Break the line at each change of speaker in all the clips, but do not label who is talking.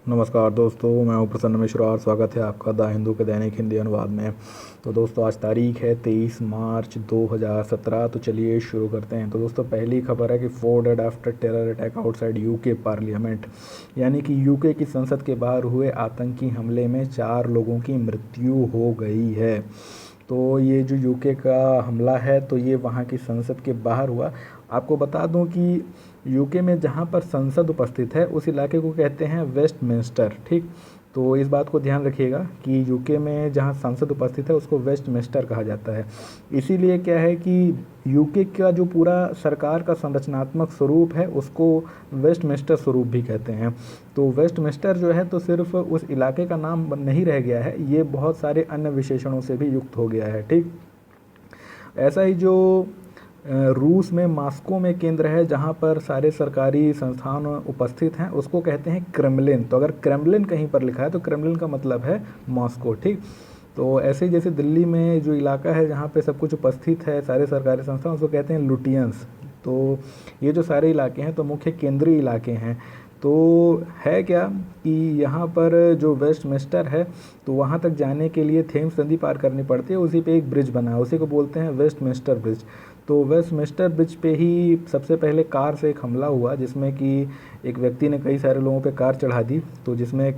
नमस्कार दोस्तों, मैं हूं प्रसन्न मिश्रा और स्वागत है आपका द हिंदू के दैनिक हिंदी अनुवाद में। तो दोस्तों, आज तारीख है 23 मार्च 2017। तो चलिए शुरू करते हैं। तो दोस्तों, पहली खबर है कि 4 dead after terror attack outside UK parliament, यानी कि यूके की संसद के बाहर हुए आतंकी हमले में 4 लोगों की मृत्यु हो गई है। तो ये जो यूके का हमला है तो ये वहाँ की संसद के बाहर हुआ। आपको बता दूं कि यूके में जहाँ पर संसद उपस्थित है उस इलाके को कहते हैं वेस्टमिंस्टर। ठीक, तो इस बात को ध्यान रखिएगा कि यूके में जहाँ संसद उपस्थित है उसको वेस्टमिंस्टर कहा जाता है। इसीलिए क्या है कि यूके का जो पूरा सरकार का संरचनात्मक स्वरूप है उसको वेस्टमिंस्टर स्वरूप भी कहते हैं। तो वेस्टमिंस्टर जो है तो सिर्फ उस इलाके का नाम नहीं रह गया है, ये बहुत सारे अन्य विशेषणों से भी युक्त हो गया है। ठीक, ऐसा ही जो रूस में मॉस्को में केंद्र है जहाँ पर सारे सरकारी संस्थान उपस्थित हैं उसको कहते हैं क्रेमलिन। तो अगर क्रेमलिन कहीं पर लिखा है तो क्रेमलिन का मतलब है मॉस्को। ठीक, तो ऐसे ही जैसे दिल्ली में जो इलाका है जहाँ पे सब कुछ उपस्थित है सारे सरकारी संस्थान उसको कहते हैं लुटियंस। तो ये जो सारे इलाके हैं तो मुख्य केंद्रीय इलाके हैं। तो है क्या कि यहाँ पर जो वेस्टमिंस्टर है तो वहाँ तक जाने के लिए थेम्स नदी पार करनी पड़ती है, उसी पे एक ब्रिज बना है, उसी को बोलते हैं वेस्टमिंस्टर ब्रिज। तो वेस्टमिंस्टर ब्रिज पे ही सबसे पहले कार से एक हमला हुआ जिसमें कि एक व्यक्ति ने कई सारे लोगों पे कार चढ़ा दी, तो जिसमें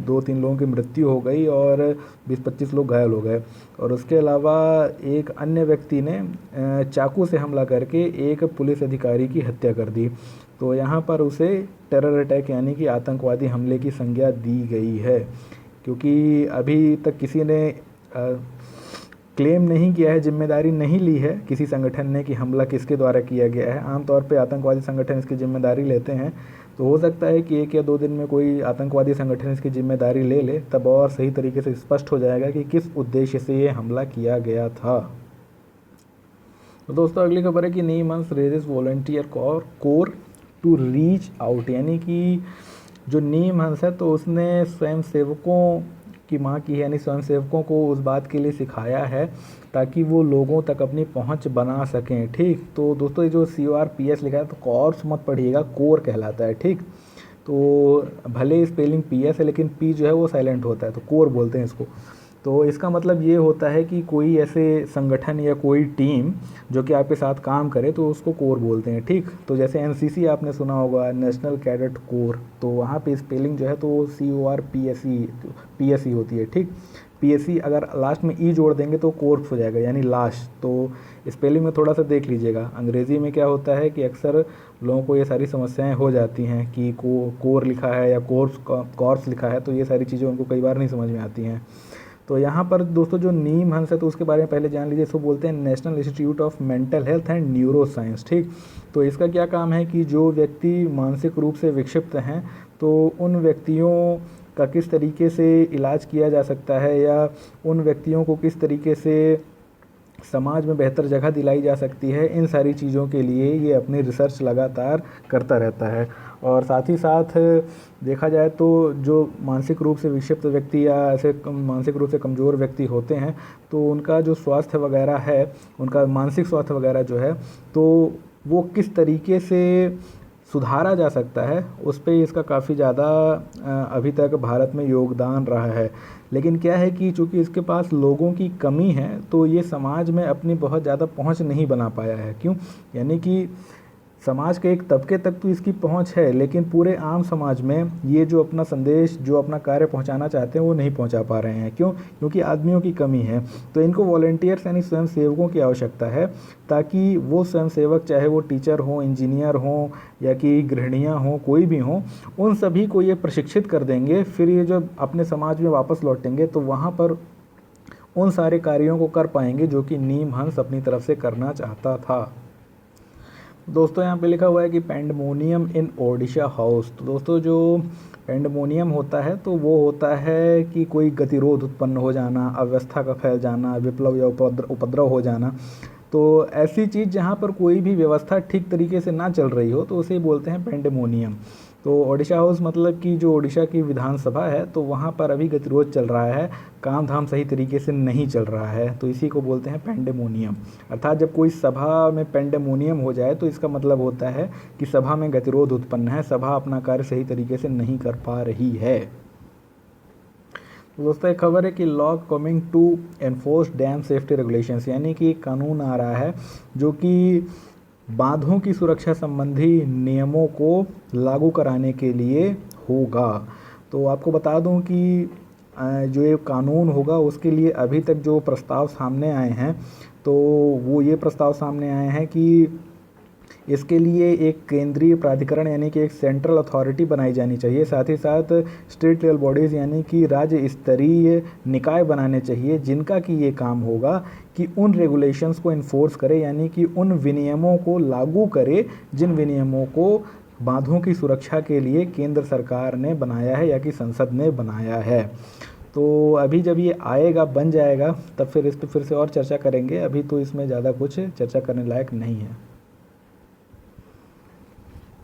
2-3 लोगों की मृत्यु हो गई और 20-25 लोग घायल हो गए। और उसके अलावा एक अन्य व्यक्ति ने चाकू से हमला करके एक पुलिस अधिकारी की हत्या कर दी। तो यहाँ पर उसे टेरर अटैक यानी कि आतंकवादी हमले की संज्ञा दी गई है, क्योंकि अभी तक किसी ने क्लेम नहीं किया है, जिम्मेदारी नहीं ली है किसी संगठन ने कि हमला किसके द्वारा किया गया है। आमतौर पे आतंकवादी संगठन इसकी जिम्मेदारी लेते हैं, तो हो सकता है कि 1 या 2 दिन में कोई आतंकवादी संगठन इसकी जिम्मेदारी ले ले, तब और सही तरीके से स्पष्ट हो जाएगा कि किस उद्देश्य से ये हमला किया गया था। तो दोस्तों, अगली खबर है कि NIMHANS raises volunteer corps to reach out, यानी कि जो नीम हंस है तो उसने स्वयंसेवकों की माँ की, यानी स्वयंसेवकों को उस बात के लिए सिखाया है ताकि वो लोगों तक अपनी पहुंच बना सकें। ठीक, तो दोस्तों ये जो CORPS लिखा है तो कॉर्प्स मत पढ़िएगा, कोर कहलाता है। ठीक, तो भले स्पेलिंग PS है लेकिन P जो है वो साइलेंट होता है, तो कोर बोलते हैं इसको। तो इसका मतलब ये होता है कि कोई ऐसे संगठन या कोई टीम जो कि आपके साथ काम करे तो उसको कोर बोलते हैं। ठीक, तो जैसे NCC आपने सुना होगा, नेशनल कैडेट कोर, तो वहाँ पे स्पेलिंग जो है तो CORPSE होती है। ठीक, PSE अगर लास्ट में ई जोड़ देंगे तो कोर्प्स हो जाएगा यानी लाश। तो स्पेलिंग में थोड़ा सा देख लीजिएगा। अंग्रेज़ी में क्या होता है कि अक्सर लोगों को ये सारी समस्याएं हो जाती हैं कि कोर लिखा है या कॉर्प्स लिखा है, तो ये सारी चीज़ें उनको कई बार नहीं समझ में आती हैं। तो यहाँ पर दोस्तों जो नीम हंस है तो उसके बारे में पहले जान लीजिए। इसको बोलते हैं national institute of mental health and neuro science. ठीक, तो इसका क्या काम है कि जो व्यक्ति मानसिक रूप से विक्षिप्त हैं तो उन व्यक्तियों का किस तरीके से इलाज किया जा सकता है या उन व्यक्तियों को किस तरीके से समाज में बेहतर जगह दिलाई जा सकती है, इन सारी चीज़ों के लिए ये अपनी रिसर्च लगातार करता रहता है। और साथ ही साथ देखा जाए तो जो मानसिक रूप से विक्षिप्त व्यक्ति या ऐसे मानसिक रूप से कमज़ोर व्यक्ति होते हैं तो उनका जो स्वास्थ्य वगैरह है, उनका मानसिक स्वास्थ्य वगैरह जो है तो वो किस तरीके से सुधारा जा सकता है, उस पे इसका काफ़ी ज़्यादा अभी तक भारत में योगदान रहा है। लेकिन क्या है कि चूँकि इसके पास लोगों की कमी है तो ये समाज में अपनी बहुत ज़्यादा पहुंच नहीं बना पाया है। क्यों? यानी कि समाज के एक तबके तक तो इसकी पहुंच है लेकिन पूरे आम समाज में ये जो अपना संदेश, जो अपना कार्य पहुंचाना चाहते हैं वो नहीं पहुंचा पा रहे हैं। क्यों? क्योंकि आदमियों की कमी है। तो इनको वॉलंटियर्स यानी स्वयंसेवकों की आवश्यकता है ताकि वो स्वयंसेवक, चाहे वो टीचर हों, इंजीनियर हों या कि गृहिणियाँ हों, कोई भी हों, उन सभी को ये प्रशिक्षित कर देंगे। फिर ये जब अपने समाज में वापस लौटेंगे तो वहाँ पर उन सारे कार्यों को कर पाएंगे जो कि नीम हंस अपनी तरफ से करना चाहता था। दोस्तों यहाँ पे लिखा हुआ है कि पेंडेमोनियम इन ओडिशा हाउस। तो दोस्तों जो पेंडेमोनियम होता है तो वो होता है कि कोई गतिरोध उत्पन्न हो जाना, अव्यवस्था का फैल जाना, विप्लव या उपद्रव हो जाना। तो ऐसी चीज़ जहाँ पर कोई भी व्यवस्था ठीक तरीके से ना चल रही हो तो उसे बोलते हैं पेंडेमोनियम। तो ओडिशा हाउस मतलब कि जो ओडिशा की विधानसभा है तो वहाँ पर अभी गतिरोध चल रहा है, काम धाम सही तरीके से नहीं चल रहा है, तो इसी को बोलते हैं पेंडेमोनियम। अर्थात जब कोई सभा में पेंडेमोनियम हो जाए तो इसका मतलब होता है कि सभा में गतिरोध उत्पन्न है, सभा अपना कार्य सही तरीके से नहीं कर पा रही है। तो दोस्तों एक खबर है कि law coming to enforce dam safety regulations, यानी कि एक कानून आ रहा है जो कि बांधों की सुरक्षा संबंधी नियमों को लागू कराने के लिए होगा। तो आपको बता दूं कि जो ये कानून होगा उसके लिए अभी तक जो प्रस्ताव सामने आए हैं तो वो ये प्रस्ताव सामने आए हैं कि इसके लिए एक केंद्रीय प्राधिकरण यानी कि एक सेंट्रल अथॉरिटी बनाई जानी चाहिए, साथ ही साथ स्टेट लेवल बॉडीज़ यानी कि राज्य स्तरीय निकाय बनाने चाहिए जिनका कि ये काम होगा कि उन रेगुलेशंस को इन्फोर्स करे, यानी कि उन विनियमों को लागू करे जिन विनियमों को बांधों की सुरक्षा के लिए केंद्र सरकार ने बनाया है या कि संसद ने बनाया है। तो अभी जब ये आएगा, बन जाएगा, तब फिर इस पर फिर से और चर्चा करेंगे। अभी तो इसमें ज़्यादा कुछ चर्चा करने लायक नहीं है।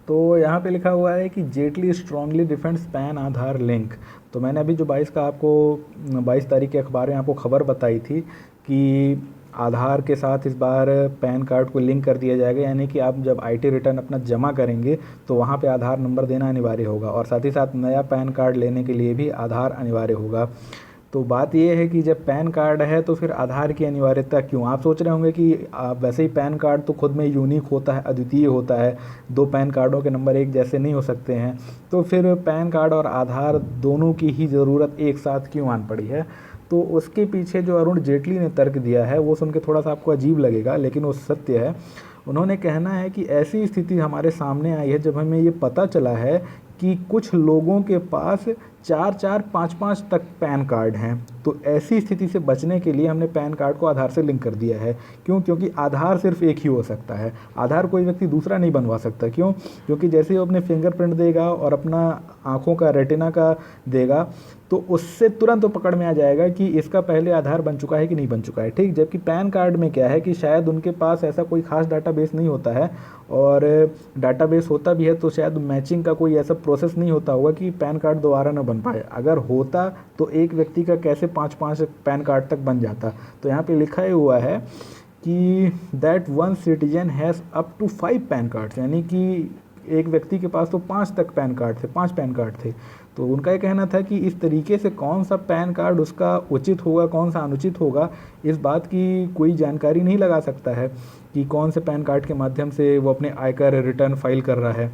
तो यहाँ पे लिखा हुआ है कि जेटली स्ट्रांगली डिफेंड्स पैन आधार लिंक। तो मैंने अभी जो 22 तारीख के अखबार में आपको खबर बताई थी कि आधार के साथ इस बार पैन कार्ड को लिंक कर दिया जाएगा, यानी कि आप जब आईटी रिटर्न अपना जमा करेंगे तो वहाँ पे आधार नंबर देना अनिवार्य होगा और साथ ही साथ नया पैन कार्ड लेने के लिए भी आधार अनिवार्य होगा। तो बात ये है कि जब पैन कार्ड है तो फिर आधार की अनिवार्यता क्यों? आप सोच रहे होंगे कि आप वैसे ही पैन कार्ड तो खुद में यूनिक होता है, अद्वितीय होता है, दो पैन कार्डों के नंबर एक जैसे नहीं हो सकते हैं, तो फिर पैन कार्ड और आधार दोनों की ही ज़रूरत एक साथ क्यों आन पड़ी है? तो उसके पीछे जो अरुण जेटली ने तर्क दिया है वो सुन के थोड़ा सा आपको अजीब लगेगा, लेकिन वो सत्य है। उन्होंने कहना है कि ऐसी स्थिति हमारे सामने आई है जब हमें ये पता चला है कि कुछ लोगों के पास 4-4, 5-5 तक पैन कार्ड हैं, तो ऐसी स्थिति से बचने के लिए हमने पैन कार्ड को आधार से लिंक कर दिया है। क्यों? क्योंकि आधार सिर्फ एक ही हो सकता है, आधार कोई व्यक्ति दूसरा नहीं बनवा सकता। क्यों? क्योंकि जैसे ही वो अपने फिंगरप्रिंट देगा और अपना आँखों का रेटिना का देगा तो उससे तुरंत तो पकड़ में आ जाएगा कि इसका पहले आधार बन चुका है कि नहीं बन चुका है। ठीक, जबकि पैन कार्ड में क्या है कि शायद उनके पास ऐसा कोई खास डाटाबेस नहीं होता है, और डाटाबेस होता भी है तो शायद मैचिंग का कोई ऐसा प्रोसेस नहीं होता होगा कि पैन कार्ड दोबारा ना बन पाए। अगर होता तो एक व्यक्ति का कैसे 5-5 पैन कार्ड तक बन जाता। तो यहाँ पे लिखा हुआ है कि that one citizen has up to 5 PAN cards, यानी कि एक व्यक्ति के पास तो 5 तक पैन कार्ड थे, 5 पैन कार्ड थे। तो उनका ये कहना था कि इस तरीके से कौन सा पैन कार्ड उसका उचित होगा, कौन सा अनुचित होगा, इस बात की कोई जानकारी नहीं लगा सकता है कि कौन से पैन कार्ड के माध्यम से वो अपने आयकर रिटर्न फाइल कर रहा है।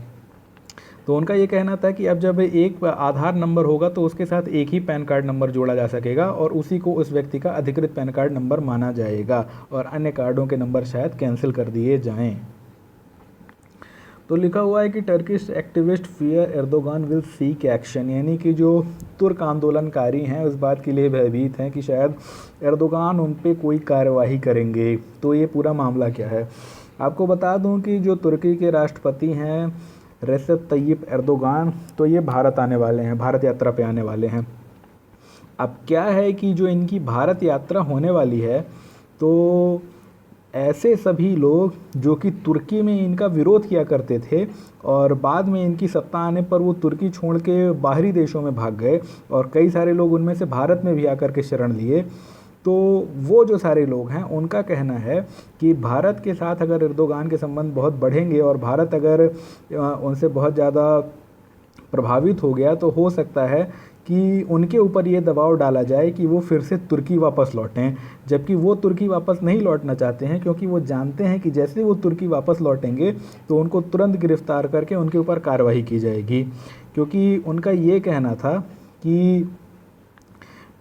तो उनका ये कहना था कि अब जब एक आधार नंबर होगा तो उसके साथ एक ही पैन कार्ड नंबर जोड़ा जा सकेगा और उसी को उस व्यक्ति का अधिकृत पैन कार्ड नंबर माना जाएगा और अन्य कार्डों के नंबर शायद कैंसिल कर दिए जाएं। तो लिखा हुआ है कि Turkish activist fear Erdogan will seek action, यानी कि जो तुर्क आंदोलनकारी हैं उस बात के लिए भयभीत हैं कि शायद एर्दोगान उन पे कोई कार्यवाही करेंगे। तो ये पूरा मामला क्या है, आपको बता दूं कि जो तुर्की के राष्ट्रपति हैं रेसेप तय्यिप एर्दोगान, तो ये भारत आने वाले हैं, भारत यात्रा पे आने वाले हैं। अब क्या है कि जो इनकी भारत यात्रा होने वाली है तो ऐसे सभी लोग जो कि तुर्की में इनका विरोध किया करते थे और बाद में इनकी सत्ता आने पर वो तुर्की छोड़ के बाहरी देशों में भाग गए और कई सारे लोग उनमें से भारत में भी आकर के शरण लिए, तो वो जो सारे लोग हैं उनका कहना है कि भारत के साथ अगर एर्दोगान के संबंध बहुत बढ़ेंगे और भारत अगर उनसे बहुत ज़्यादा प्रभावित हो गया तो हो सकता है कि उनके ऊपर ये दबाव डाला जाए कि वो फिर से तुर्की वापस लौटें, जबकि वो तुर्की वापस नहीं लौटना चाहते हैं क्योंकि वो जानते हैं कि जैसे वो तुर्की वापस लौटेंगे तो उनको तुरंत गिरफ्तार करके उनके ऊपर कार्रवाई की जाएगी। क्योंकि उनका ये कहना था कि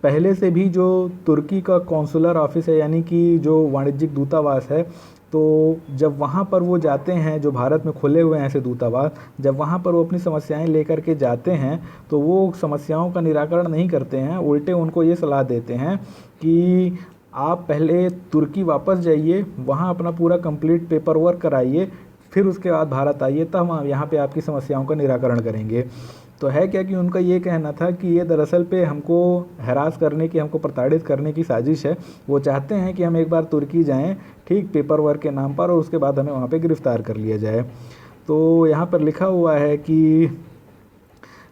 पहले से भी जो तुर्की का कॉन्सुलर ऑफिस है यानी कि जो वाणिज्यिक दूतावास है, तो जब वहाँ पर वो जाते हैं, जो भारत में खुले हुए हैं ऐसे दूतावास, जब वहाँ पर वो अपनी समस्याएं लेकर के जाते हैं तो वो समस्याओं का निराकरण नहीं करते हैं, उल्टे उनको ये सलाह देते हैं कि आप पहले तुर्की वापस जाइए, वहाँ अपना पूरा कंप्लीट पेपर वर्क कराइए, फिर उसके बाद भारत आइए, तब हम यहाँ पे आपकी समस्याओं का निराकरण करेंगे। तो है क्या कि उनका ये कहना था कि ये दरअसल पे हमको हरास करने की, हमको प्रताड़ित करने की साजिश है। वो चाहते हैं कि हम एक बार तुर्की जाएं, ठीक पेपर वर्क के नाम पर, और उसके बाद हमें वहाँ पे गिरफ़्तार कर लिया जाए। तो यहाँ पर लिखा हुआ है कि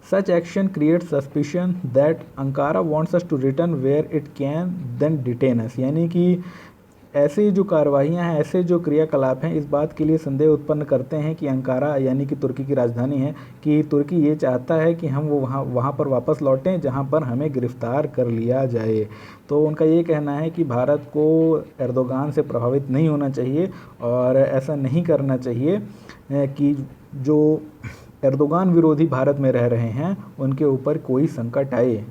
such action create suspicion that Ankara wants us to return where it can then detain us, यानी कि ऐसी जो कार्रवाइयाँ हैं, ऐसे जो क्रियाकलाप हैं, इस बात के लिए संदेह उत्पन्न करते हैं कि अंकारा यानी कि तुर्की की राजधानी है, कि तुर्की ये चाहता है कि हम वो वहाँ पर वापस लौटें जहाँ पर हमें गिरफ्तार कर लिया जाए। तो उनका ये कहना है कि भारत को एर्दोगान से प्रभावित नहीं होना चाहिए और ऐसा नहीं करना चाहिए कि जो एर्दोगान विरोधी भारत में रह रहे हैं उनके ऊपर कोई संकट आए।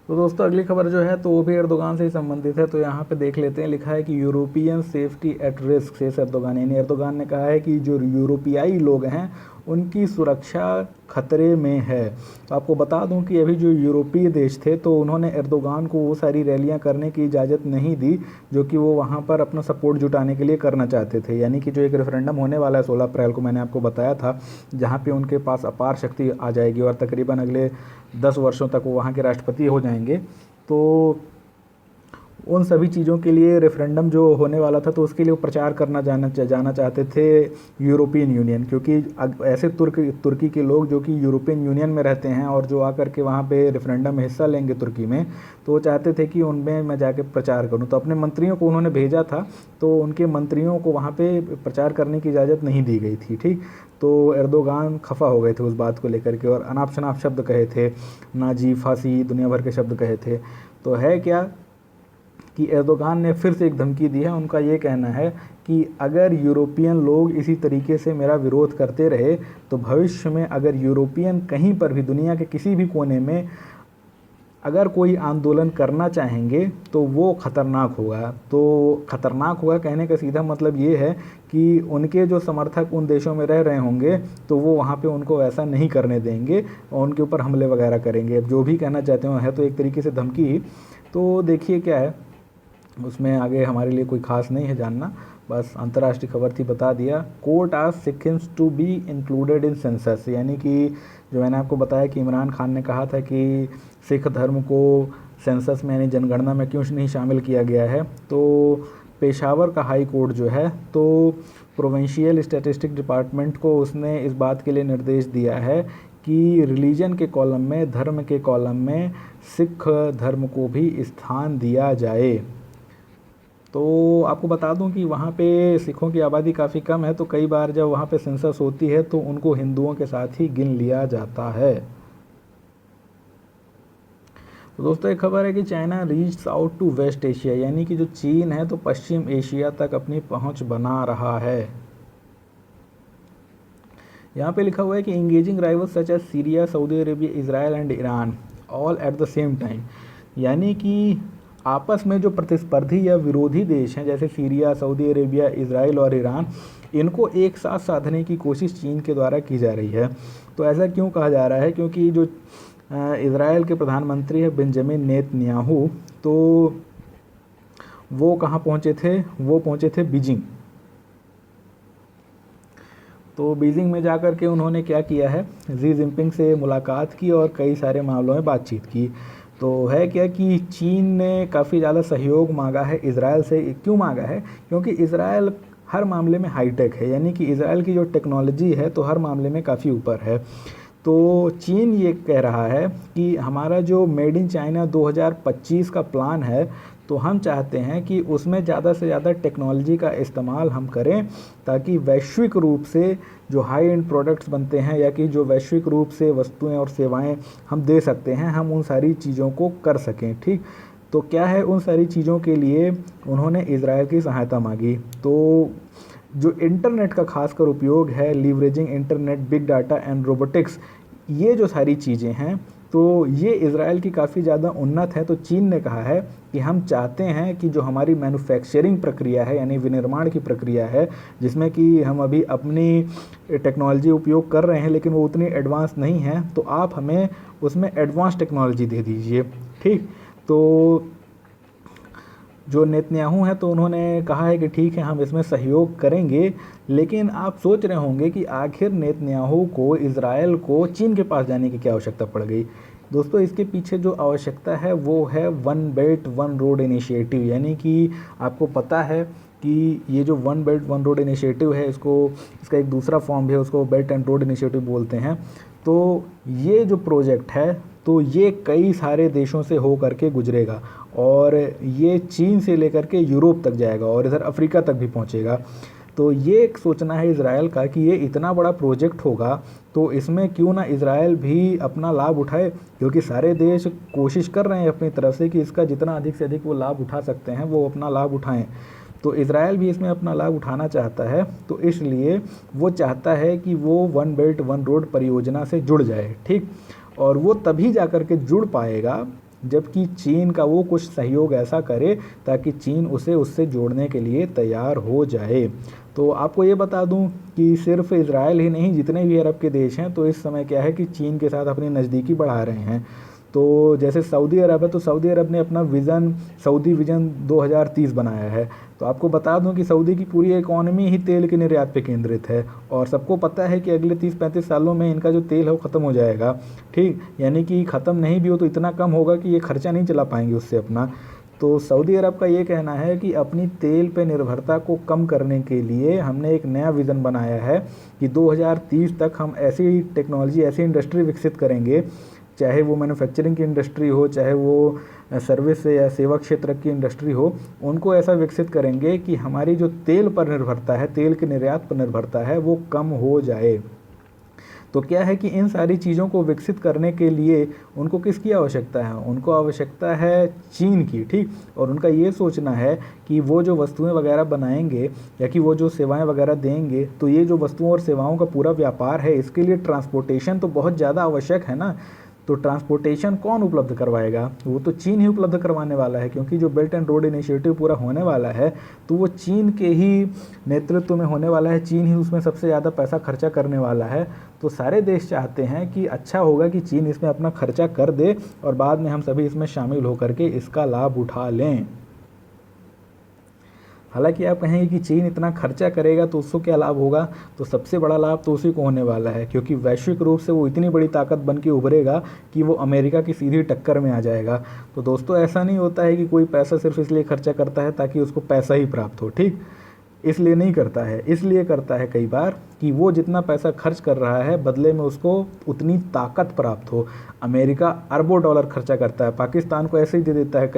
तो दोस्तों अगली खबर जो है तो वो भी एर्दोगान से ही संबंधित है। तो यहाँ पे देख लेते हैं, लिखा है कि यूरोपियन सेफ्टी एट रिस्क से एर्दोगान, यानी एर्दोगान ने कहा है कि जो यूरोपियाई लोग हैं उनकी सुरक्षा खतरे में है। तो आपको बता दूं कि अभी जो यूरोपीय देश थे तो उन्होंने एर्दोगान को वो सारी रैलियां करने की इजाज़त नहीं दी जो कि वो वहाँ पर अपना सपोर्ट जुटाने के लिए करना चाहते थे। यानी कि जो एक रेफरेंडम होने वाला है 16 अप्रैल को, मैंने आपको बताया था, जहाँ पे उनके पास अपार शक्ति आ जाएगी और तकरीबन अगले 10 वर्षों तक वो वहाँ के राष्ट्रपति हो जाएंगे। तो उन सभी चीज़ों के लिए रेफरेंडम जो होने वाला था तो उसके लिए वो प्रचार करना जाना चाहते थे यूरोपियन यूनियन, क्योंकि ऐसे तुर्की के लोग जो कि यूरोपियन यूनियन में रहते हैं और जो आकर के वहाँ पे रेफरेंडम में हिस्सा लेंगे तुर्की में, तो वो चाहते थे कि उनमें मैं जाके प्रचार करूँ। तो अपने मंत्रियों को उन्होंने भेजा था, तो उनके मंत्रियों को वहाँ पे प्रचार करने की इजाज़त नहीं दी गई थी। ठीक, तो एर्दोगान खफा हो गए थे उस बात को लेकर के और अनाप शनाप शब्द कहे थे, नाजी, फांसी, दुनिया भर के शब्द कहे थे। तो है क्या कि एर्दोगान ने फिर से एक धमकी दी है। उनका ये कहना है कि अगर यूरोपियन लोग इसी तरीके से मेरा विरोध करते रहे तो भविष्य में अगर यूरोपियन कहीं पर भी दुनिया के किसी भी कोने में अगर कोई आंदोलन करना चाहेंगे तो वो ख़तरनाक होगा। तो ख़तरनाक होगा कहने का सीधा मतलब ये है कि उनके जो समर्थक उन देशों में रह रहे होंगे तो वो वहाँ पे उनको ऐसा नहीं करने देंगे और उनके ऊपर हमले वगैरह करेंगे। अब जो भी कहना चाहते हो है तो एक तरीके से धमकी ही। तो देखिए क्या है उसमें, आगे हमारे लिए कोई खास नहीं है जानना, बस अंतर्राष्ट्रीय खबर थी, बता दिया। Court asked Sikkims to be included in census, यानी कि जो मैंने आपको बताया कि इमरान खान ने कहा था कि सिख धर्म को सेंसस में यानी जनगणना में क्यों नहीं शामिल किया गया है। तो पेशावर का हाई कोर्ट जो है तो प्रोविंशियल स्टैटिस्टिक डिपार्टमेंट को उसने इस बात के लिए निर्देश दिया है कि रिलीजन के कॉलम में, धर्म के कॉलम में सिख धर्म को भी स्थान दिया जाए। तो आपको बता दूं कि वहाँ पे सिखों की आबादी काफ़ी कम है, तो कई बार जब वहाँ पे सेंसस होती है तो उनको हिंदुओं के साथ ही गिन लिया जाता है। तो दोस्तों एक खबर है कि China reach out to West Asia, यानी कि जो चीन है तो पश्चिम एशिया तक अपनी पहुँच बना रहा है। यहाँ पे लिखा हुआ है कि engaging rivals such as Syria, Saudi Arabia, Israel and Iran all at the same time, यानी कि आपस में जो प्रतिस्पर्धी या विरोधी देश हैं जैसे सीरिया, सऊदी अरेबिया, इजराइल और ईरान, इनको एक साथ साधने की कोशिश चीन के द्वारा की जा रही है। तो ऐसा क्यों कहा जा रहा है? क्योंकि जो इजराइल के प्रधानमंत्री है बेंजामिन नेतन्याहू, तो वो कहाँ पहुँचे थे? वो पहुँचे थे बीजिंग। तो बीजिंग में जाकर के उन्होंने क्या किया है, जी जिनपिंग से मुलाकात की और कई सारे मामलों में बातचीत की। तो है क्या कि चीन ने काफ़ी ज़्यादा सहयोग मांगा है इजराइल से। क्यों मांगा है? क्योंकि इजराइल हर मामले में हाईटेक है, यानी कि इजराइल की जो टेक्नोलॉजी है तो हर मामले में काफ़ी ऊपर है। तो चीन ये कह रहा है कि हमारा जो मेड इन चाइना 2025 का प्लान है तो हम चाहते हैं कि उसमें ज़्यादा से ज़्यादा टेक्नोलॉजी का इस्तेमाल हम करें ताकि वैश्विक रूप से जो हाई एंड प्रोडक्ट्स बनते हैं या कि जो वैश्विक रूप से वस्तुएं और सेवाएं हम दे सकते हैं, हम उन सारी चीज़ों को कर सकें। ठीक, तो क्या है, उन सारी चीज़ों के लिए उन्होंने इजराइल की सहायता मांगी। तो जो इंटरनेट का खासकर उपयोग है, leveraging internet, big data and robotics, ये जो सारी चीज़ें हैं तो ये इजराइल की काफ़ी ज़्यादा उन्नत है। तो चीन ने कहा है कि हम चाहते हैं कि जो हमारी मैन्युफैक्चरिंग प्रक्रिया है यानी विनिर्माण की प्रक्रिया है, जिसमें कि हम अभी अपनी टेक्नोलॉजी उपयोग कर रहे हैं लेकिन वो उतनी एडवांस नहीं है, तो आप हमें उसमें एडवांस टेक्नोलॉजी दे दीजिए। ठीक, तो जो नेतन्याहू हैं तो उन्होंने कहा है कि ठीक है हम इसमें सहयोग करेंगे। लेकिन आप सोच रहे होंगे कि आखिर नेतन्याहू को, इजराइल को चीन के पास जाने की क्या आवश्यकता पड़ गई? दोस्तों इसके पीछे जो आवश्यकता है वो है one belt one road initiative, यानी कि आपको पता है कि ये जो one belt one road initiative है, इसका एक दूसरा फॉर्म भी है, उसको बेल्ट एंड रोड इनिशिएटिव बोलते हैं। तो ये जो प्रोजेक्ट है तो ये कई सारे देशों से हो करके गुजरेगा और ये चीन से लेकर के यूरोप तक जाएगा और इधर अफ्रीका तक भी पहुंचेगा। तो ये एक सोचना है इज़राइल का कि ये इतना बड़ा प्रोजेक्ट होगा तो इसमें क्यों ना इज़राइल भी अपना लाभ उठाए, क्योंकि सारे देश कोशिश कर रहे हैं अपनी तरफ से कि इसका जितना अधिक से अधिक वो लाभ उठा सकते हैं वो अपना लाभ उठाएं। तो इज़राइल भी इसमें अपना लाभ उठाना चाहता है, तो इसलिए वो चाहता है कि वो वन बेल्ट वन रोड परियोजना से जुड़ जाए, ठीक। और वो तभी जा कर के जुड़ पाएगा जबकि चीन का वो कुछ सहयोग ऐसा करे ताकि चीन उसे उससे जोड़ने के लिए तैयार हो जाए। तो आपको ये बता दूं कि सिर्फ इज़राइल ही नहीं, जितने भी अरब के देश हैं तो इस समय क्या है कि चीन के साथ अपनी नज़दीकी बढ़ा रहे हैं। तो जैसे सऊदी अरब है, तो सऊदी अरब ने अपना सऊदी विज़न 2030 बनाया है। तो आपको बता दूं कि सऊदी की पूरी इकॉनमी ही तेल के निर्यात पे केंद्रित है और सबको पता है कि अगले 30-35 सालों में इनका जो तेल है वो ख़त्म हो जाएगा, ठीक। यानी कि ख़त्म नहीं भी हो तो इतना कम होगा कि ये खर्चा नहीं चला पाएंगे उससे अपना। तो सऊदी अरब का ये कहना है कि अपनी तेल पे निर्भरता को कम करने के लिए हमने एक नया विज़न बनाया है कि 2030 तक हम ऐसी टेक्नोलॉजी, ऐसी इंडस्ट्री विकसित करेंगे, चाहे वो मैन्युफैक्चरिंग की इंडस्ट्री हो, चाहे वो सर्विस या सेवा क्षेत्र की इंडस्ट्री हो, उनको ऐसा विकसित करेंगे कि हमारी जो तेल पर निर्भरता है, तेल के निर्यात पर निर्भरता है, वो कम हो जाए। तो क्या है कि इन सारी चीज़ों को विकसित करने के लिए उनको किसकी आवश्यकता है? उनको आवश्यकता है चीन की, ठीक। और उनका ये सोचना है कि वो जो वस्तुएं वगैरह बनाएंगे या कि वो जो सेवाएं वगैरह देंगे, तो ये जो वस्तुओं और सेवाओं का पूरा व्यापार है, इसके लिए ट्रांसपोर्टेशन तो बहुत ज़्यादा आवश्यक है ना। तो ट्रांसपोर्टेशन कौन उपलब्ध करवाएगा? वो तो चीन ही उपलब्ध करवाने वाला है, क्योंकि जो बेल्ट एंड रोड इनिशिएटिव पूरा होने वाला है तो वो चीन के ही नेतृत्व में होने वाला है, चीन ही उसमें सबसे ज़्यादा पैसा खर्चा करने वाला है। तो सारे देश चाहते हैं कि अच्छा होगा कि चीन इसमें अपना खर्चा कर दे और बाद में हम सभी इसमें शामिल होकर के इसका लाभ उठा लें। हालांकि आप कहेंगे कि चीन इतना खर्चा करेगा तो उसको क्या लाभ होगा? तो सबसे बड़ा लाभ तो उसी को होने वाला है, क्योंकि वैश्विक रूप से वो इतनी बड़ी ताकत बन के उभरेगा कि वो अमेरिका की सीधी टक्कर में आ जाएगा। तो दोस्तों, ऐसा नहीं होता है कि कोई पैसा सिर्फ इसलिए खर्चा करता है ताकि उसको पैसा ही प्राप्त हो, ठीक। इसलिए नहीं करता है, इसलिए करता है कई बार कि वो जितना पैसा खर्च कर रहा है बदले में उसको उतनी ताकत प्राप्त हो। अमेरिका अरबों डॉलर खर्चा करता है, पाकिस्तान को ऐसे ही दे देता है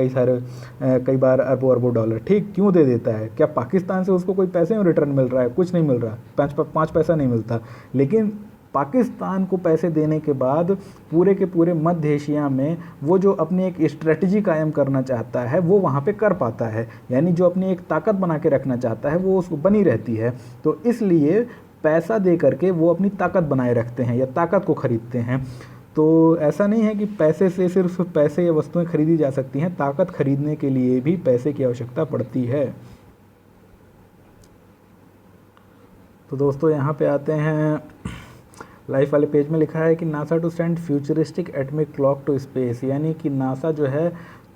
कई बार अरबों डॉलर, ठीक। क्यों दे देता है? क्या पाकिस्तान से उसको कोई पैसे में रिटर्न मिल रहा है? कुछ नहीं मिल रहा, 5 पैसा नहीं मिलता। लेकिन पाकिस्तान को पैसे देने के बाद पूरे के पूरे मध्य एशिया में वो जो अपनी एक स्ट्रेटजी कायम करना चाहता है वो वहाँ पे कर पाता है, यानी जो अपनी एक ताकत बना के रखना चाहता है वो उसको बनी रहती है। तो इसलिए पैसा दे करके वो अपनी ताकत बनाए रखते हैं या ताकत को खरीदते हैं। तो ऐसा नहीं है कि पैसे से सिर्फ पैसे या वस्तुएं खरीदी जा सकती हैं, ताकत खरीदने के लिए भी पैसे की आवश्यकता पड़ती है। तो दोस्तों, यहाँ पे आते हैं, लाइफ वाले पेज में लिखा है कि NASA to send futuristic atomic clock to space, यानी कि नासा जो है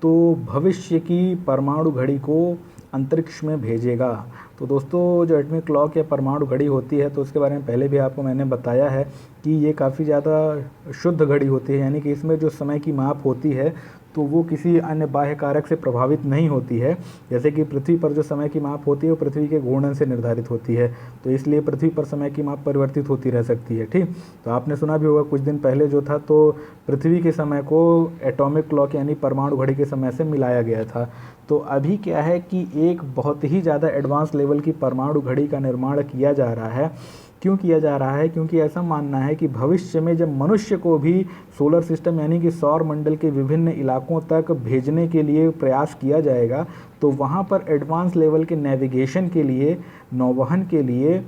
तो भविष्य की परमाणु घड़ी को अंतरिक्ष में भेजेगा। तो दोस्तों, जो एटमिक क्लॉक या परमाणु घड़ी होती है तो उसके बारे में पहले भी आपको मैंने बताया है कि ये काफ़ी ज़्यादा शुद्ध घड़ी होती है, यानी कि इसमें जो समय की माप होती है तो वो किसी अन्य बाह्य कारक से प्रभावित नहीं होती है। जैसे कि पृथ्वी पर जो समय की माप होती है वो पृथ्वी के घूर्णन से निर्धारित होती है, तो इसलिए पृथ्वी पर समय की माप परिवर्तित होती रह सकती है, ठीक। तो आपने सुना भी होगा कुछ दिन पहले जो था तो पृथ्वी के समय को एटॉमिक क्लॉक यानी परमाणु घड़ी के समय से मिलाया गया था। तो अभी क्या है कि एक बहुत ही ज़्यादा एडवांस लेवल की परमाणु घड़ी का निर्माण किया जा रहा है। क्यों किया जा रहा है? क्योंकि ऐसा मानना है कि भविष्य में जब मनुष्य को भी सोलर सिस्टम यानी कि सौर मंडल के विभिन्न इलाकों तक भेजने के लिए प्रयास किया जाएगा तो वहाँ पर एडवांस लेवल के नेविगेशन के लिए, नौवहन के लिए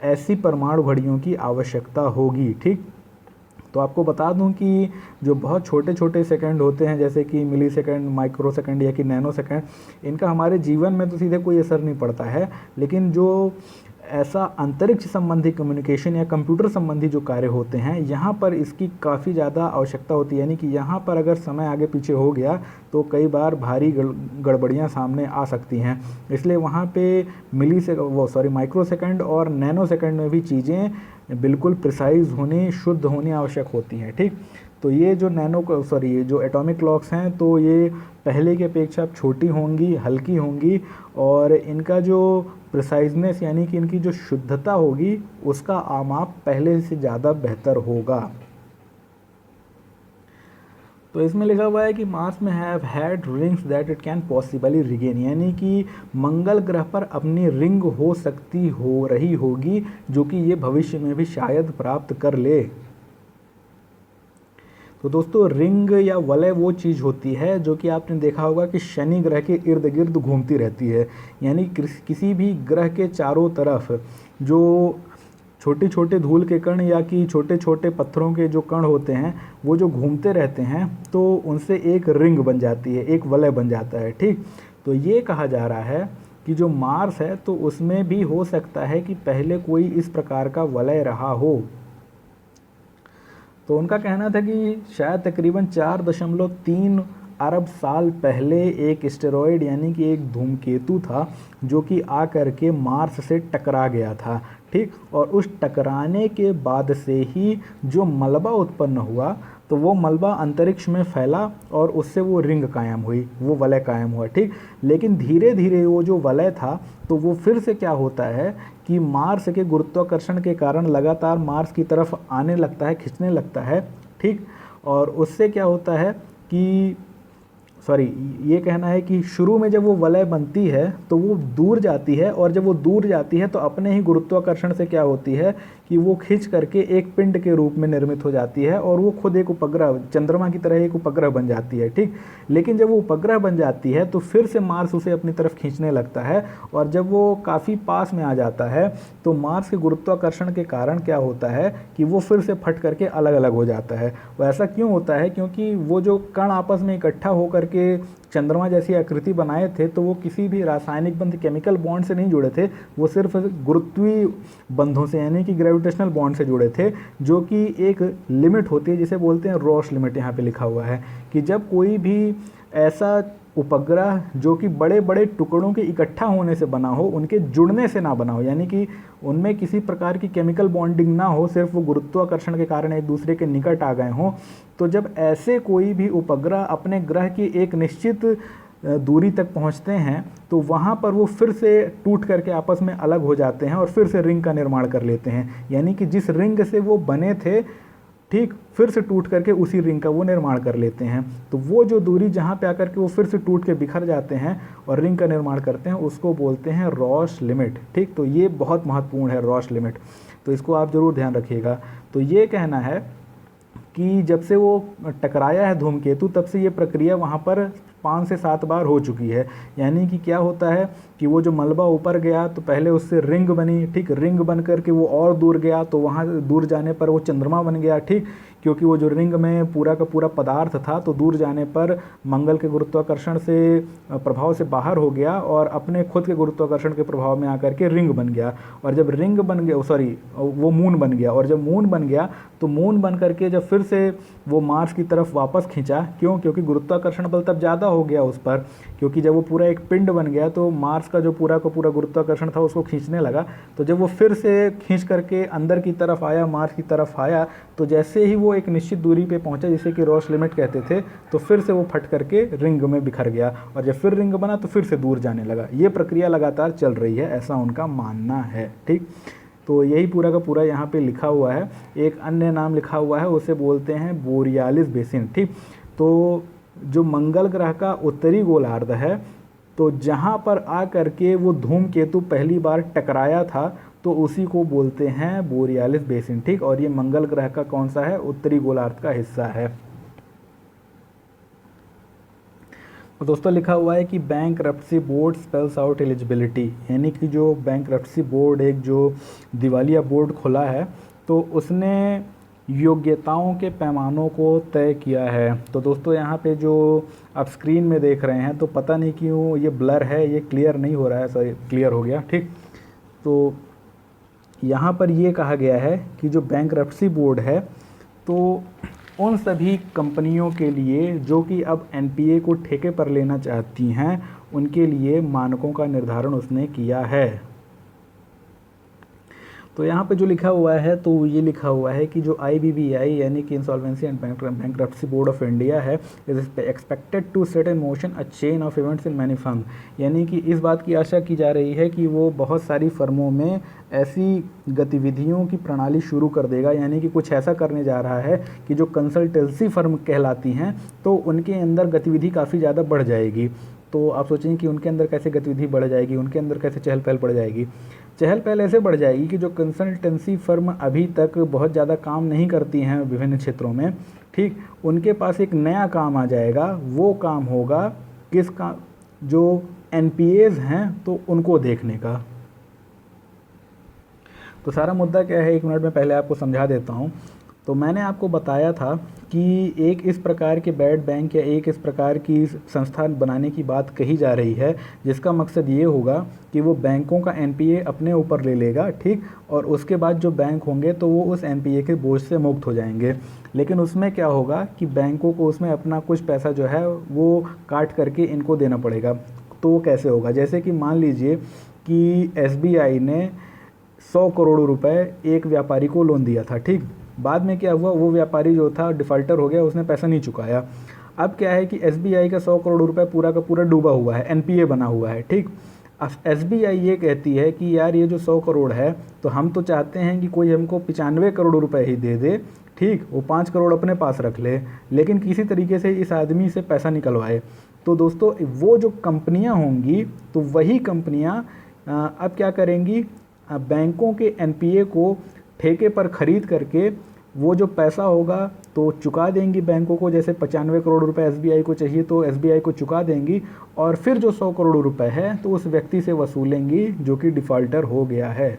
ऐसी परमाणु घड़ियों की आवश्यकता होगी, ठीक। तो आपको बता दूं कि जो बहुत छोटे छोटे सेकंड होते हैं जैसे कि मिली सेकंड, माइक्रो सेकंड या कि नैनो सेकंड, इनका हमारे जीवन में तो सीधे कोई असर नहीं पड़ता है, लेकिन जो ऐसा अंतरिक्ष संबंधी कम्युनिकेशन या कंप्यूटर संबंधी जो कार्य होते हैं, यहाँ पर इसकी काफ़ी ज़्यादा आवश्यकता होती है। यानी कि यहाँ पर अगर समय आगे पीछे हो गया तो कई बार भारी गड़बड़ियाँ सामने आ सकती हैं। इसलिए वहाँ पे माइक्रो सेकंड और नैनो सेकंड में भी चीज़ें बिल्कुल प्रिसाइज होनी, शुद्ध होनी आवश्यक होती हैं। ठीक, तो ये जो ये जो एटॉमिक क्लॉक्स हैं तो ये पहले की अपेक्षा छोटी होंगी, हल्की होंगी, और इनका जो प्रिसाइजनेस यानी कि इनकी जो शुद्धता होगी उसका आमाप पहले से ज़्यादा बेहतर होगा। तो इसमें लिखा हुआ है कि मार्स में have had rings that it can possibly regain, यानी कि मंगल ग्रह पर अपनी रिंग हो रही होगी जो कि ये भविष्य में भी शायद प्राप्त कर ले। तो दोस्तों रिंग या वलय वो चीज़ होती है जो कि आपने देखा होगा कि शनि ग्रह के इर्द गिर्द घूमती रहती है। यानी किसी भी ग्रह के चारों तरफ जो छोटे छोटे धूल के कण या कि छोटे छोटे पत्थरों के जो कण होते हैं वो जो घूमते रहते हैं तो उनसे एक रिंग बन जाती है, एक वलय बन जाता है। ठीक, तो ये कहा जा रहा है कि जो मार्स है तो उसमें भी हो सकता है कि पहले कोई इस प्रकार का वलय रहा हो। तो उनका कहना था कि शायद तकरीबन 4.3 अरब साल पहले एक एस्टेरॉयड यानी कि एक धूमकेतु था जो कि आ करके मार्स से टकरा गया था। ठीक, और उस टकराने के बाद से ही जो मलबा उत्पन्न हुआ तो वो मलबा अंतरिक्ष में फैला और उससे वो रिंग कायम हुई, वो वलय कायम हुआ। ठीक, लेकिन धीरे धीरे वो जो वलय था तो वो फिर से क्या होता है कि मार्स के गुरुत्वाकर्षण के कारण लगातार मार्स की तरफ आने लगता है, खिंचने लगता है। ठीक, और उससे क्या होता है कि ये कहना है कि शुरू में जब वो वलय बनती है तो वो दूर जाती है, और जब वो दूर जाती है तो अपने ही गुरुत्वाकर्षण से क्या होती है कि वो खिंच करके एक पिंड के रूप में निर्मित हो जाती है और वो खुद एक उपग्रह, चंद्रमा की तरह एक उपग्रह बन जाती है। ठीक, लेकिन जब वो उपग्रह बन जाती है तो फिर से मार्स उसे अपनी तरफ खींचने लगता है, और जब वो काफ़ी पास में आ जाता है तो मार्स के गुरुत्वाकर्षण के कारण क्या होता है कि वो फिर से फट करके अलग अलग हो जाता है। वो ऐसा क्यों होता है? क्योंकि वो जो कण आपस में इकट्ठा होकर के चंद्रमा जैसी आकृति बनाए थे तो वो किसी भी रासायनिक बंध, केमिकल बॉन्ड से नहीं जुड़े थे, वो सिर्फ गुरुत्वीय बंधों से यानी कि ग्रेविटेशनल बॉन्ड से जुड़े थे, जो कि एक लिमिट होती है जिसे बोलते हैं रॉस लिमिट। यहाँ पे लिखा हुआ है कि जब कोई भी ऐसा उपग्रह जो कि बड़े बड़े टुकड़ों के इकट्ठा होने से बना हो, उनके जुड़ने से ना बना हो, यानी कि उनमें किसी प्रकार की केमिकल बॉन्डिंग ना हो, सिर्फ वो गुरुत्वाकर्षण के कारण एक दूसरे के निकट आ गए हों, तो जब ऐसे कोई भी उपग्रह अपने ग्रह की एक निश्चित दूरी तक पहुंचते हैं तो वहां पर वो फिर से टूट करके आपस में अलग हो जाते हैं और फिर से रिंग का निर्माण कर लेते हैं। यानी कि जिस रिंग से वो बने थे, ठीक, फिर से टूट करके उसी रिंग का वो निर्माण कर लेते हैं। तो वो जो दूरी जहाँ पे आकर के वो फिर से टूट के बिखर जाते हैं और रिंग का निर्माण करते हैं, उसको बोलते हैं रॉस लिमिट। ठीक, तो ये बहुत महत्वपूर्ण है रॉस लिमिट, तो इसको आप ज़रूर ध्यान रखिएगा। तो ये कहना है कि जब से वो टकराया है धूमकेतु तब से ये प्रक्रिया वहाँ पर 5 से 7 बार हो चुकी है। यानी कि क्या होता है कि वो जो मलबा ऊपर गया तो पहले उससे रिंग बनी, ठीक, रिंग बन करके वो और दूर गया तो वहाँ दूर जाने पर वो चंद्रमा बन गया। ठीक, क्योंकि वो जो रिंग में पूरा का पूरा पदार्थ था तो दूर जाने पर मंगल के गुरुत्वाकर्षण से प्रभाव से बाहर हो गया और अपने खुद के गुरुत्वाकर्षण के प्रभाव में आकर के रिंग बन गया। और जब रिंग बन गया, वो मून बन गया, और जब मून बन गया तो मून बन करके जब फिर से वो मार्स की तरफ वापस खींचा, क्योंकि गुरुत्वाकर्षण बल तब ज़्यादा हो गया उस पर, क्योंकि जब वो पूरा एक पिंड बन गया तो मार्स का जो पूरा का पूरा गुरुत्वाकर्षण था उसको खींचने लगा। तो जब वो फिर से खींच करके अंदर की तरफ आया, मार्स की तरफ आया, तो जैसे ही वो एक निश्चित दूरी पे पहुंचा जिसे कि रॉस लिमिट कहते थे, तो फिर से वो फट करके रिंग में बिखर गया, और जब फिर रिंग बना तो फिर से दूर जाने लगा। ये प्रक्रिया लगातार चल रही है, ऐसा उनका मानना है। ठीक, तो यही पूरा का पूरा यहाँ पे लिखा हुआ है। एक अन्य नाम लिखा हुआ है, उसे बोलते हैं बोरियालिस बेसिन। ठीक, तो जो मंगल ग्रह का उत्तरी गोलार्ध है, तो जहाँ पर आ करके वो धूमकेतु पहली बार टकराया था तो उसी को बोलते हैं बोरियालिस बेसिन। ठीक, और ये मंगल ग्रह का कौन सा है? उत्तरी गोलार्ध का हिस्सा है। तो दोस्तों लिखा हुआ है कि bankruptcy board spells out eligibility, यानी कि जो बैंकरप्सी बोर्ड, एक जो दिवालिया बोर्ड खुला है, तो उसने योग्यताओं के पैमानों को तय किया है। तो दोस्तों यहाँ पे जो आप स्क्रीन में देख रहे हैं तो पता नहीं क्यों ये ब्लर है, ये क्लियर नहीं हो रहा है। सॉरी, क्लियर हो गया। ठीक, तो यहाँ पर ये कहा गया है कि जो बैंकरप्सी बोर्ड है तो उन सभी कंपनियों के लिए जो कि अब एनपीए को ठेके पर लेना चाहती हैं, उनके लिए मानकों का निर्धारण उसने किया है। तो यहाँ पे जो लिखा हुआ है तो ये लिखा हुआ है कि जो आईबीबीआई यानी कि insolvency and bankruptcy board of India है, is expected to set in motion a chain of events in many firm, यानी कि इस बात की आशा की जा रही है कि वो बहुत सारी फर्मों में ऐसी गतिविधियों की प्रणाली शुरू कर देगा, यानी कि कुछ ऐसा करने जा रहा है कि जो कंसल्टेंसी फर्म कहलाती हैं तो उनके अंदर गतिविधि काफ़ी ज़्यादा बढ़ जाएगी। तो आप सोचेंगे कि उनके अंदर कैसे गतिविधि बढ़ जाएगी, उनके अंदर कैसे चहल पहल बढ़ जाएगी। चहल पहल ऐसे बढ़ जाएगी कि जो कंसल्टेंसी फर्म अभी तक बहुत ज़्यादा काम नहीं करती हैं विभिन्न क्षेत्रों में, ठीक, उनके पास एक नया काम आ जाएगा। वो काम होगा किसका? जो एनपीएज हैं तो उनको देखने का। तो सारा मुद्दा क्या है, 1 मिनट में पहले आपको समझा देता हूँ। तो मैंने आपको बताया था कि एक इस प्रकार के बैड बैंक या एक इस प्रकार की संस्था बनाने की बात कही जा रही है, जिसका मकसद ये होगा कि वो बैंकों का एनपीए अपने ऊपर ले लेगा, ठीक, और उसके बाद जो बैंक होंगे तो वो उस एनपीए के बोझ से मुक्त हो जाएंगे। लेकिन उसमें क्या होगा कि बैंकों को उसमें अपना कुछ पैसा जो है वो काट करके इनको देना पड़ेगा। तो वो कैसे होगा? जैसे कि मान लीजिए कि एसबीआई ने 100 करोड़ रुपए एक व्यापारी को लोन दिया था, ठीक। बाद में क्या हुआ, वो व्यापारी जो था डिफ़ॉल्टर हो गया, उसने पैसा नहीं चुकाया। अब क्या है कि एसबीआई का 100 करोड़ रुपए पूरा का पूरा डूबा हुआ है, एनपीए बना हुआ है, ठीक। अब एसबीआई ये कहती है कि यार ये जो 100 करोड़ है तो हम तो चाहते हैं कि कोई हमको 95 करोड़ रुपए ही दे दे, ठीक, वो 5 करोड़ अपने पास रख ले, लेकिन किसी तरीके से इस आदमी से पैसा निकलवाए। तो दोस्तों वो जो कंपनियाँ होंगी तो वही कंपनियाँ अब क्या करेंगी, बैंकों के एनपीए को ठेके पर ख़रीद करके वो जो पैसा होगा तो चुका देंगी बैंकों को। जैसे 95 करोड़ रुपए एसबीआई को चाहिए तो एसबीआई को चुका देंगी, और फिर जो 100 करोड़ रुपए है तो उस व्यक्ति से वसूलेंगी जो कि डिफ़ॉल्टर हो गया है।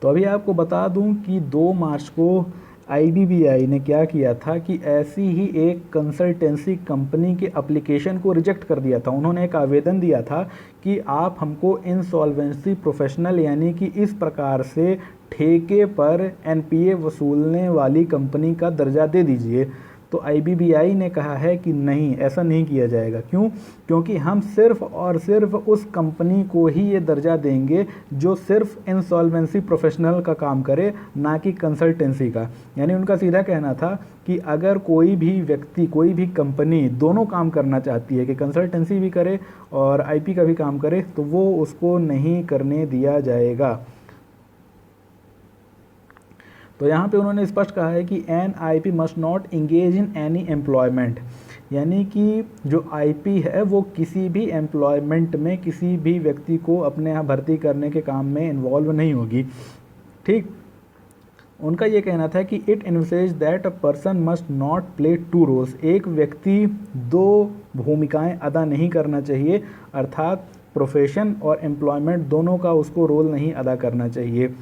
तो अभी आपको बता दूं कि 2 मार्च को आईबीबीआई ने क्या किया था कि ऐसी ही एक कंसल्टेंसी कंपनी के एप्लीकेशन को रिजेक्ट कर दिया था। उन्होंने एक आवेदन दिया था कि आप हमको इंसॉल्वेंसी प्रोफेशनल यानी कि इस प्रकार से ठेके पर एनपीए वसूलने वाली कंपनी का दर्जा दे दीजिए। तो आईबीबीआई ने कहा है कि नहीं, ऐसा नहीं किया जाएगा। क्यों? क्योंकि हम सिर्फ और सिर्फ उस कंपनी को ही ये दर्जा देंगे जो सिर्फ इंसॉल्वेंसी प्रोफेशनल का काम करे, ना कि कंसल्टेंसी का। यानी उनका सीधा कहना था कि अगर कोई भी व्यक्ति, कोई भी कंपनी दोनों काम करना चाहती है कि कंसल्टेंसी भी करे और आईपी का भी काम करे, तो वो उसको नहीं करने दिया जाएगा। तो यहाँ पे उन्होंने स्पष्ट कहा है कि N IP must not engage in any employment, यानी कि जो आईपी है वो किसी भी एम्प्लॉयमेंट में किसी भी व्यक्ति को अपने यहाँ भर्ती करने के काम में इन्वॉल्व नहीं होगी, ठीक। उनका ये कहना था कि it envisages that a person must not play 2 roles, एक व्यक्ति 2 भूमिकाएं अदा नहीं करना चाहिए, अर्थात प्रोफेशन और एम्प्लॉयमेंट दोनों का उसको रोल नहीं अदा करना चाहिए।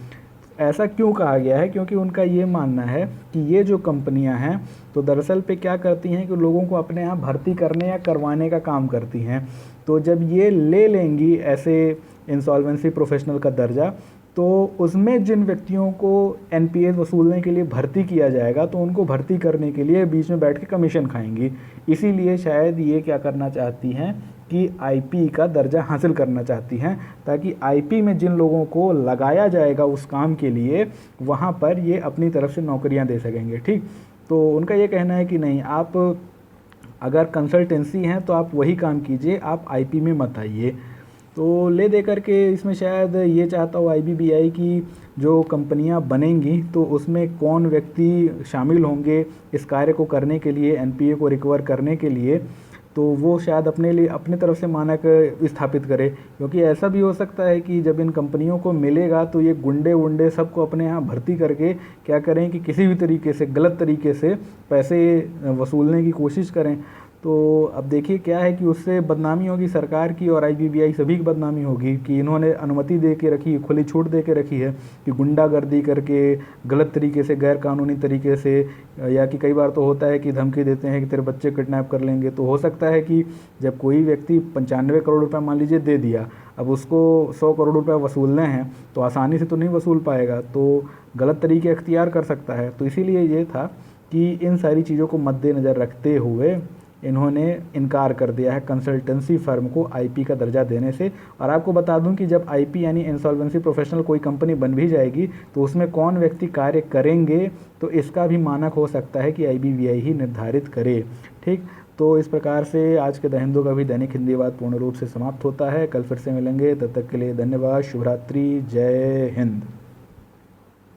ऐसा क्यों कहा गया है? क्योंकि उनका ये मानना है कि ये जो कंपनियां हैं तो दरअसल पे क्या करती हैं कि लोगों को अपने यहाँ भर्ती करने या करवाने का काम करती हैं। तो जब ये ले लेंगी ऐसे इंसॉल्वेंसी प्रोफेशनल का दर्जा, तो उसमें जिन व्यक्तियों को एनपीए वसूलने के लिए भर्ती किया जाएगा तो उनको भर्ती करने के लिए बीच में बैठ के कमीशन खाएंगी। इसीलिए शायद ये क्या करना चाहती हैं कि आईपी का दर्जा हासिल करना चाहती हैं, ताकि आईपी में जिन लोगों को लगाया जाएगा उस काम के लिए वहाँ पर ये अपनी तरफ से नौकरियाँ दे सकेंगे, ठीक। तो उनका ये कहना है कि नहीं, आप अगर कंसल्टेंसी हैं तो आप वही काम कीजिए, आप आईपी में मत आइए। तो ले दे करके इसमें शायद ये चाहता हो आईबीबीआई की जो कंपनियां बनेंगी तो उसमें कौन व्यक्ति शामिल होंगे इस कार्य को करने के लिए, एनपीए को रिकवर करने के लिए, तो वो शायद अपने लिए अपने तरफ से मानक स्थापित करे। क्योंकि ऐसा भी हो सकता है कि जब इन कंपनियों को मिलेगा तो ये गुंडे वुंडे सबको अपने यहाँ भर्ती करके क्या करें कि किसी भी तरीके से, गलत तरीके से पैसे वसूलने की कोशिश करें। तो अब देखिए क्या है कि उससे बदनामी होगी सरकार की और आईबीवीआई सभी की बदनामी होगी कि इन्होंने अनुमति दे के रखी, खुली छूट दे के रखी है कि गुंडागर्दी करके गलत तरीके से, गैर कानूनी तरीके से, या कि कई बार तो होता है कि धमकी देते हैं कि तेरे बच्चे किडनैप कर लेंगे। तो हो सकता है कि जब कोई व्यक्ति 95 करोड़ रुपये मान लीजिए दे दिया, अब उसको 100 करोड़ रुपये वसूलने हैं तो आसानी से तो नहीं वसूल पाएगा, तो गलत तरीके अख्तियार कर सकता है। तो इसीलिए ये था कि इन सारी चीज़ों को मद्देनज़र रखते हुए इन्होंने इनकार कर दिया है कंसल्टेंसी फर्म को आईपी का दर्जा देने से। और आपको बता दूं कि जब आईपी यानी इंसॉल्वेंसी प्रोफेशनल कोई कंपनी बन भी जाएगी तो उसमें कौन व्यक्ति कार्य करेंगे तो इसका भी मानक हो सकता है कि आईबीवीआई ही निर्धारित करे। ठीक, तो इस प्रकार से आज के द हिंदू का भी दैनिक हिंदीवाद पूर्ण रूप से समाप्त होता है। कल फिर से मिलेंगे, तब तक के लिए धन्यवाद, शुभरात्रि, जय हिंद।